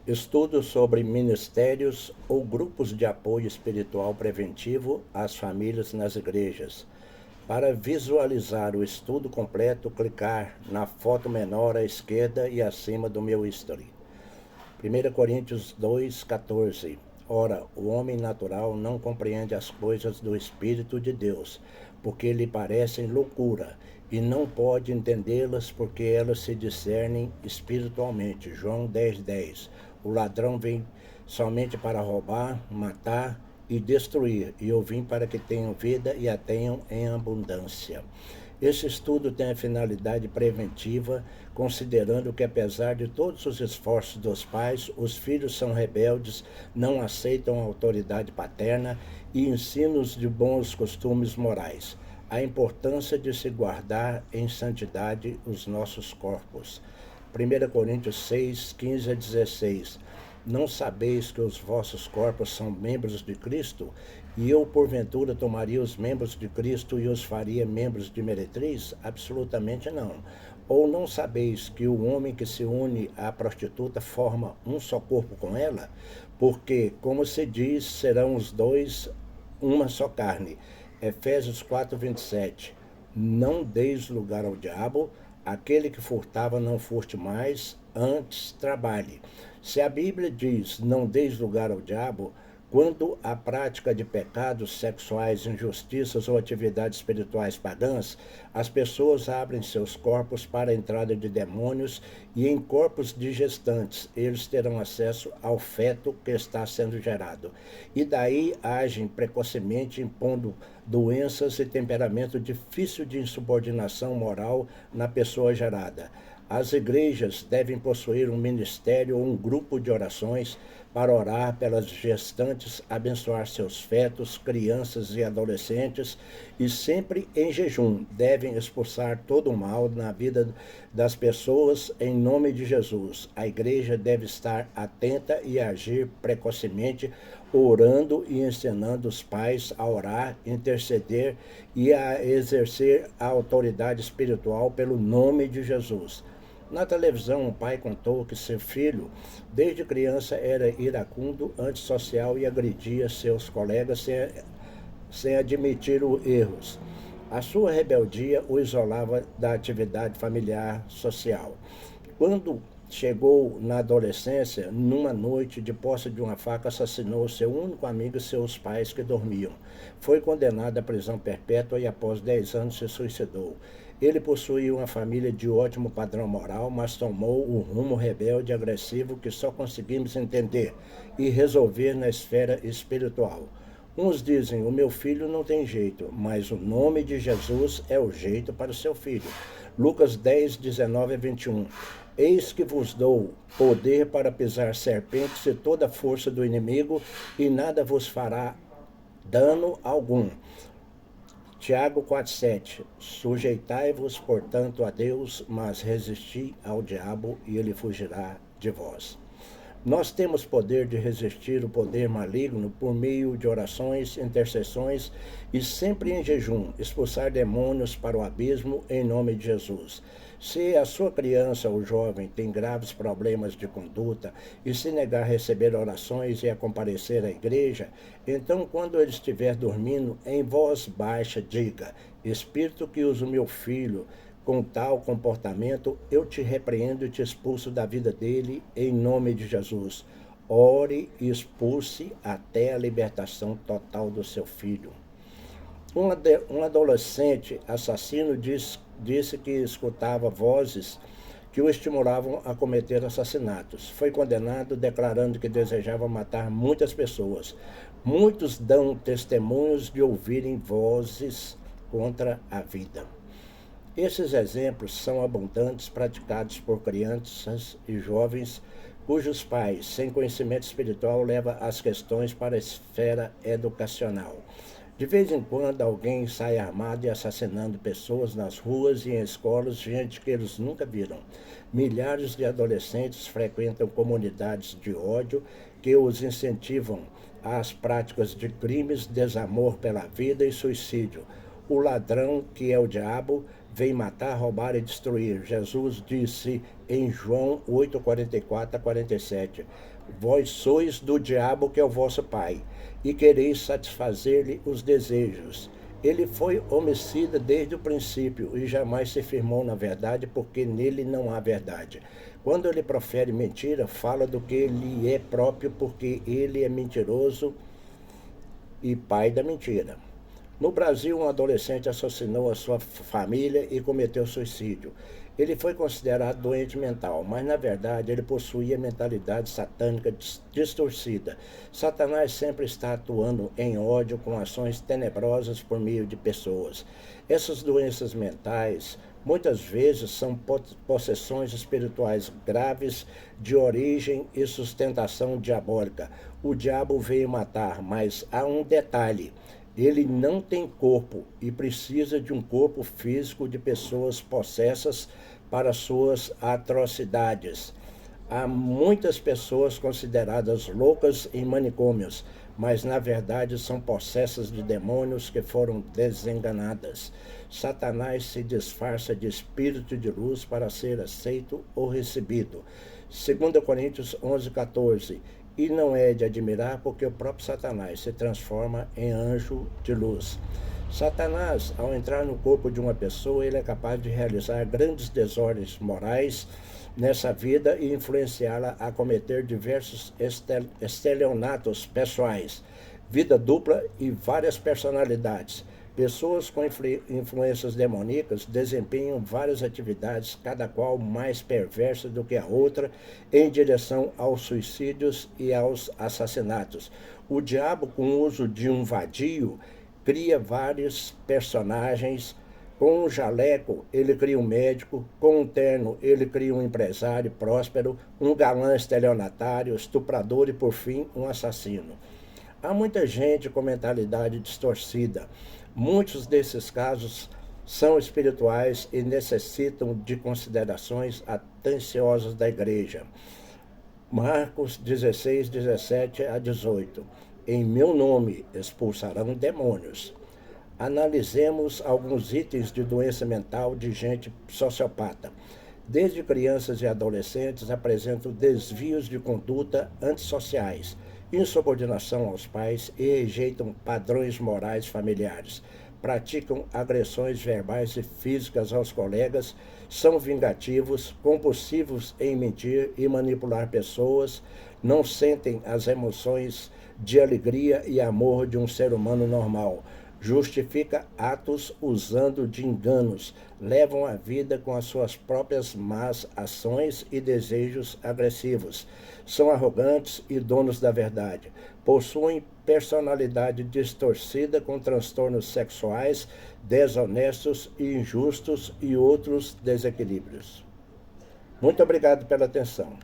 Estudo sobre ministérios ou grupos de apoio espiritual preventivo às famílias nas igrejas. Para visualizar o estudo completo, clicar na foto menor à esquerda e acima do meu history. 1 Coríntios 2,14. Ora, o homem natural não compreende as coisas do Espírito de Deus, porque lhe parecem loucura, e não pode entendê-las porque elas se discernem espiritualmente. João 10,10. O ladrão vem somente para roubar, matar e destruir, e eu vim para que tenham vida e a tenham em abundância. Este estudo tem a finalidade preventiva, considerando que, apesar de todos os esforços dos pais, os filhos são rebeldes, não aceitam a autoridade paterna e ensinos de bons costumes morais. A importância de se guardar em santidade os nossos corpos. 1 Coríntios 6, 15 a 16. Não sabeis que os vossos corpos são membros de Cristo? E eu, porventura, tomaria os membros de Cristo e os faria membros de meretriz? Absolutamente não. Ou não sabeis que o homem que se une à prostituta forma um só corpo com ela? Porque, como se diz, serão os dois uma só carne. Efésios 4, 27. Não deis lugar ao diabo. Aquele que furtava não furte mais, antes trabalhe. Se a Bíblia diz não deis lugar ao diabo, quando a prática de pecados sexuais, injustiças ou atividades espirituais pagãs, as pessoas abrem seus corpos para a entrada de demônios e em corpos de gestantes eles terão acesso ao feto que está sendo gerado. E daí agem precocemente impondo doenças e temperamento difícil de insubordinação moral na pessoa gerada. As igrejas devem possuir um ministério ou um grupo de orações para orar pelas gestantes, abençoar seus fetos, crianças e adolescentes e sempre em jejum devem expulsar todo o mal na vida das pessoas em nome de Jesus. A igreja deve estar atenta e agir precocemente, orando e ensinando os pais a orar, interceder e a exercer a autoridade espiritual pelo nome de Jesus. Na televisão, um pai contou que seu filho, desde criança, era iracundo, antissocial e agredia seus colegas sem admitir os erros. A sua rebeldia o isolava da atividade familiar social. Quando chegou na adolescência, numa noite, de posse de uma faca, assassinou seu único amigo e seus pais que dormiam. Foi condenado à prisão perpétua e após 10 anos se suicidou. Ele possuía uma família de ótimo padrão moral, mas tomou o rumo rebelde e agressivo que só conseguimos entender e resolver na esfera espiritual. Uns dizem, o meu filho não tem jeito, mas o nome de Jesus é o jeito para o seu filho. Lucas 10, 19 a 21. Eis que vos dou poder para pisar serpentes e toda a força do inimigo, e nada vos fará dano algum. Tiago 4,7. Sujeitai-vos, portanto, a Deus, mas resisti ao diabo, e ele fugirá de vós. Nós temos poder de resistir o poder maligno por meio de orações, intercessões e sempre em jejum, expulsar demônios para o abismo em nome de Jesus. Se a sua criança ou jovem tem graves problemas de conduta e se negar a receber orações e a comparecer à igreja, então quando ele estiver dormindo, em voz baixa diga, Espírito que usa o meu filho, com tal comportamento, eu te repreendo e te expulso da vida dele, em nome de Jesus. Ore e expulse até a libertação total do seu filho. Um adolescente assassino disse que escutava vozes que o estimulavam a cometer assassinatos. Foi condenado declarando que desejava matar muitas pessoas. Muitos dão testemunhos de ouvirem vozes contra a vida. Esses exemplos são abundantes, praticados por crianças e jovens cujos pais, sem conhecimento espiritual, levam as questões para a esfera educacional. De vez em quando, alguém sai armado e assassinando pessoas nas ruas e em escolas, gente que eles nunca viram. Milhares de adolescentes frequentam comunidades de ódio que os incentivam às práticas de crimes, desamor pela vida e suicídio. O ladrão, que é o diabo, vem matar, roubar e destruir. Jesus disse em João 8, 44 a 47, vós sois do diabo, que é o vosso pai, e quereis satisfazer-lhe os desejos. Ele foi homicida desde o princípio e jamais se firmou na verdade, porque nele não há verdade. Quando ele profere mentira, fala do que lhe é próprio, porque ele é mentiroso e pai da mentira. No Brasil, um adolescente assassinou a sua família e cometeu suicídio. Ele foi considerado doente mental, mas na verdade ele possuía mentalidade satânica distorcida. Satanás sempre está atuando em ódio com ações tenebrosas por meio de pessoas. Essas doenças mentais muitas vezes são possessões espirituais graves de origem e sustentação diabólica. O diabo veio matar, mas há um detalhe. Ele não tem corpo e precisa de um corpo físico de pessoas possessas para suas atrocidades. Há muitas pessoas consideradas loucas em manicômios, mas na verdade são possessas de demônios que foram desenganadas. Satanás se disfarça de espírito de luz para ser aceito ou recebido. 2 Coríntios 11, 14. E não é de admirar, porque o próprio Satanás se transforma em anjo de luz. Satanás, ao entrar no corpo de uma pessoa, ele é capaz de realizar grandes desordens morais nessa vida e influenciá-la a cometer diversos estelionatos pessoais, vida dupla e várias personalidades. Pessoas com influências demoníacas desempenham várias atividades, cada qual mais perversa do que a outra, em direção aos suicídios e aos assassinatos. O diabo, com o uso de um vadio, cria vários personagens. Com um jaleco, ele cria um médico. Com um terno, ele cria um empresário próspero, um galã estelionatário, estuprador e, por fim, um assassino. Há muita gente com mentalidade distorcida. Muitos desses casos são espirituais e necessitam de considerações atenciosas da igreja. Marcos 16, 17 a 18. Em meu nome expulsarão demônios. Analisemos alguns itens de doença mental de gente sociopata. Desde crianças e adolescentes apresentam desvios de conduta antissociais, insubordinação aos pais e rejeitam padrões morais familiares. Praticam agressões verbais e físicas aos colegas, são vingativos, compulsivos em mentir e manipular pessoas, não sentem as emoções de alegria e amor de um ser humano normal. Justifica atos usando de enganos, levam a vida com as suas próprias más ações e desejos agressivos. São arrogantes e donos da verdade. Possuem personalidade distorcida com transtornos sexuais, desonestos e injustos e outros desequilíbrios. Muito obrigado pela atenção.